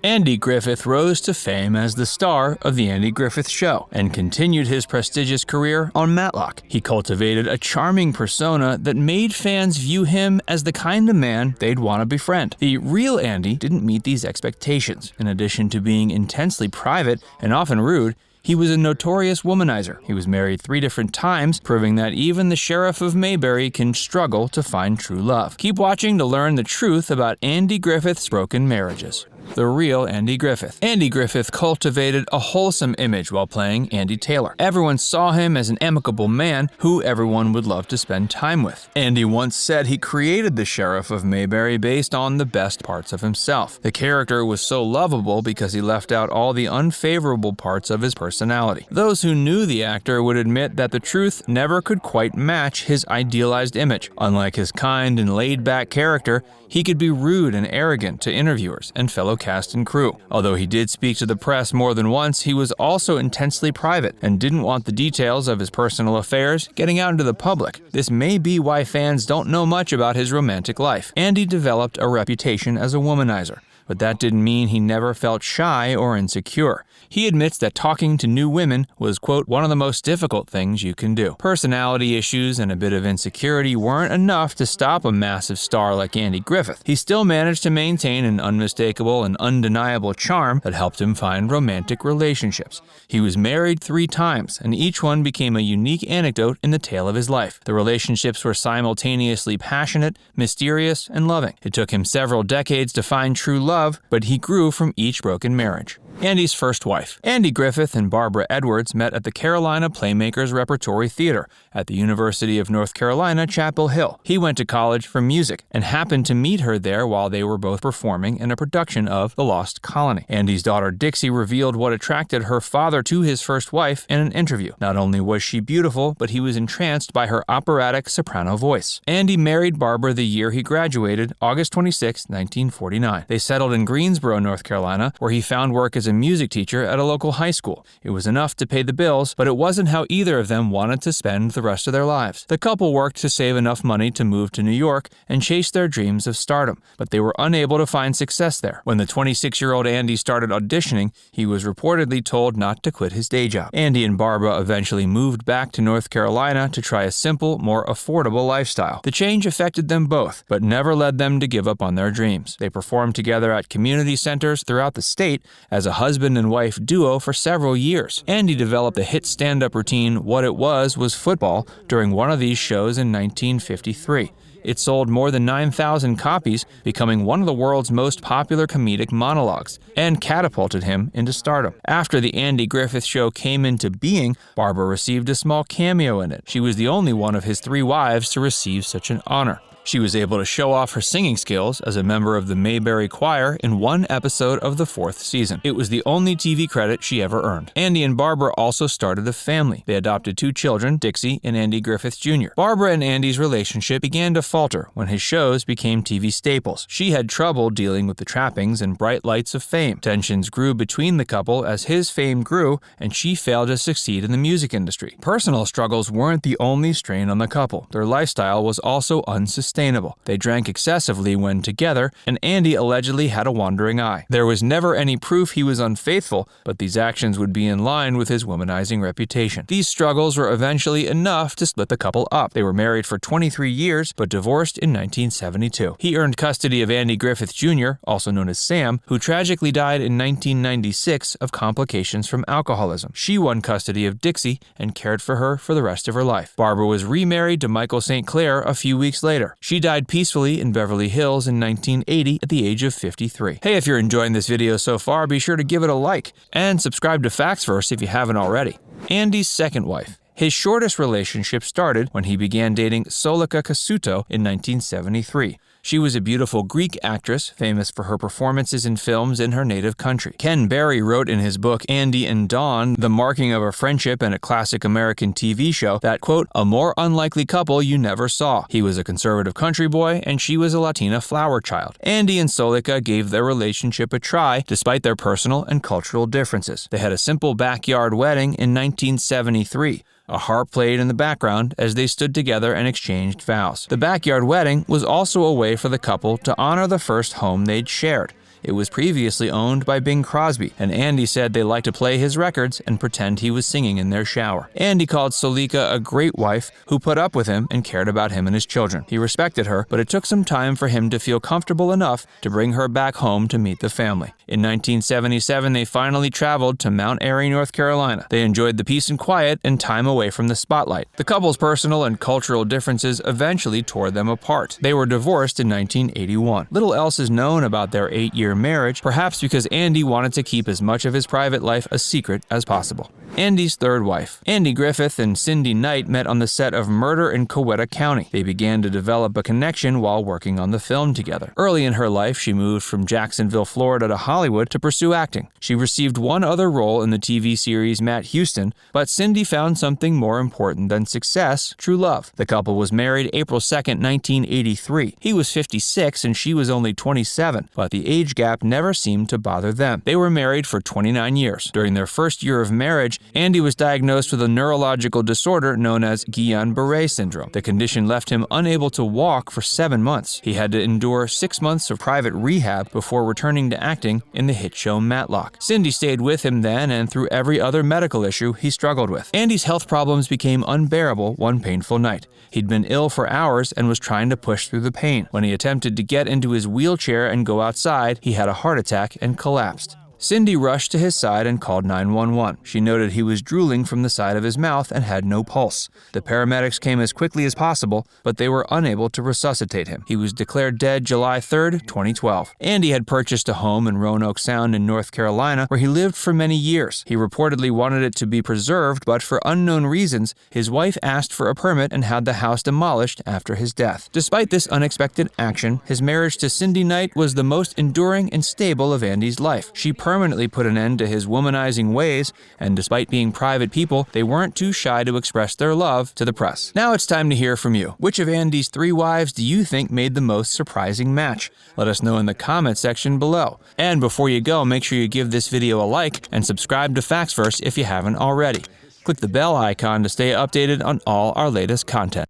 Andy Griffith rose to fame as the star of The Andy Griffith Show and continued his prestigious career on Matlock. He cultivated a charming persona that made fans view him as the kind of man they'd want to befriend. The real Andy didn't meet these expectations. In addition to being intensely private and often rude, he was a notorious womanizer. He was married 3 different times, proving that even the sheriff of Mayberry can struggle to find true love. Keep watching to learn the truth about Andy Griffith's broken marriages. The real Andy Griffith. Andy Griffith cultivated a wholesome image while playing Andy Taylor. Everyone saw him as an amicable man who everyone would love to spend time with. Andy once said he created the sheriff of Mayberry based on the best parts of himself. The character was so lovable because he left out all the unfavorable parts of his personality. Those who knew the actor would admit that the truth never could quite match his idealized image. Unlike his kind and laid-back character, he could be rude and arrogant to interviewers and fellow cast and crew. Although he did speak to the press more than once, he was also intensely private and didn't want the details of his personal affairs getting out into the public. This may be why fans don't know much about his romantic life. Andy developed a reputation as a womanizer, but that didn't mean he never felt shy or insecure. He admits that talking to new women was, quote, one of the most difficult things you can do. Personality issues and a bit of insecurity weren't enough to stop a massive star like Andy Griffith. He still managed to maintain an unmistakable and undeniable charm that helped him find romantic relationships. He was married 3 times, and each one became a unique anecdote in the tale of his life. The relationships were simultaneously passionate, mysterious, and loving. It took him several decades to find true love, but he grew from each broken marriage. Andy's first wife. Andy Griffith and Barbara Edwards met at the Carolina Playmakers Repertory Theater at the University of North Carolina, Chapel Hill. He went to college for music and happened to meet her there while they were both performing in a production of The Lost Colony. Andy's daughter Dixie revealed what attracted her father to his first wife in an interview. Not only was she beautiful, but he was entranced by her operatic soprano voice. Andy married Barbara the year he graduated, August 26, 1949. They settled in Greensboro, North Carolina, where he found work as a music teacher at a local high school. It was enough to pay the bills, but it wasn't how either of them wanted to spend the rest of their lives. The couple worked to save enough money to move to New York and chase their dreams of stardom, but they were unable to find success there. When the 26-year-old Andy started auditioning, he was reportedly told not to quit his day job. Andy and Barbara eventually moved back to North Carolina to try a simple, more affordable lifestyle. The change affected them both, but never led them to give up on their dreams. They performed together at community centers throughout the state as a husband and wife duo for several years. Andy developed the hit stand-up routine What It Was Football during one of these shows in 1953. It sold more than 9,000 copies, becoming one of the world's most popular comedic monologues, and catapulted him into stardom. After the Andy Griffith Show came into being, Barbara received a small cameo in it. She was the only one of his 3 wives to receive such an honor. She was able to show off her singing skills as a member of the Mayberry Choir in one episode of the 4th season. It was the only TV credit she ever earned. Andy and Barbara also started a family. They adopted 2 children, Dixie and Andy Griffith Jr. Barbara and Andy's relationship began to falter when his shows became TV staples. She had trouble dealing with the trappings and bright lights of fame. Tensions grew between the couple as his fame grew, and she failed to succeed in the music industry. Personal struggles weren't the only strain on the couple. Their lifestyle was also unsustainable. They drank excessively when together, and Andy allegedly had a wandering eye. There was never any proof he was unfaithful, but these actions would be in line with his womanizing reputation. These struggles were eventually enough to split the couple up. They were married for 23 years, but divorced in 1972. He earned custody of Andy Griffith Jr., also known as Sam, who tragically died in 1996 of complications from alcoholism. She won custody of Dixie and cared for her for the rest of her life. Barbara was remarried to Michael St. Clair a few weeks later. She died peacefully in Beverly Hills in 1980 at the age of 53. Hey, if you're enjoying this video so far, be sure to give it a like and subscribe to Factsverse if you haven't already. Andy's second wife. His shortest relationship started when he began dating Solica Casuto in 1973. She was a beautiful Greek actress, famous for her performances in films in her native country. Ken Berry wrote in his book Andy and Dawn, The Marking of a Friendship and a Classic American TV Show, that, quote, a more unlikely couple you never saw. He was a conservative country boy, and she was a Latina flower child. Andy and Solica gave their relationship a try, despite their personal and cultural differences. They had a simple backyard wedding in 1973. A harp played in the background as they stood together and exchanged vows. The backyard wedding was also a way for the couple to honor the first home they'd shared. It was previously owned by Bing Crosby, and Andy said they liked to play his records and pretend he was singing in their shower. Andy called Solica a great wife who put up with him and cared about him and his children. He respected her, but it took some time for him to feel comfortable enough to bring her back home to meet the family. In 1977, they finally traveled to Mount Airy, North Carolina. They enjoyed the peace and quiet and time away from the spotlight. The couple's personal and cultural differences eventually tore them apart. They were divorced in 1981. Little else is known about their 8-year marriage, perhaps because Andy wanted to keep as much of his private life a secret as possible. Andy's third wife. Andy Griffith and Cindy Knight met on the set of Murder in Coweta County. They began to develop a connection while working on the film together. Early in her life, she moved from Jacksonville, Florida to Hollywood to pursue acting. She received one other role in the TV series Matt Houston, but Cindy found something more important than success: true love. The couple was married April 2, 1983. He was 56 and she was only 27, but the age gap never seemed to bother them. They were married for 29 years. During their first year of marriage, Andy was diagnosed with a neurological disorder known as Guillain-Barré syndrome. The condition left him unable to walk for 7 months. He had to endure 6 months of private rehab before returning to acting in the hit show Matlock. Cindy stayed with him then and through every other medical issue he struggled with. Andy's health problems became unbearable one painful night. He'd been ill for hours and was trying to push through the pain. When he attempted to get into his wheelchair and go outside, he had a heart attack and collapsed. Cindy rushed to his side and called 911. She noted he was drooling from the side of his mouth and had no pulse. The paramedics came as quickly as possible, but they were unable to resuscitate him. He was declared dead July 3, 2012. Andy had purchased a home in Roanoke Sound in North Carolina where he lived for many years. He reportedly wanted it to be preserved, but for unknown reasons, his wife asked for a permit and had the house demolished after his death. Despite this unexpected action, his marriage to Cindy Knight was the most enduring and stable of Andy's life. She permanently put an end to his womanizing ways, and despite being private people, they weren't too shy to express their love to the press. Now it's time to hear from you. Which of Andy's 3 wives do you think made the most surprising match? Let us know in the comment section below. And before you go, make sure you give this video a like and subscribe to FactsVerse if you haven't already. Click the bell icon to stay updated on all our latest content.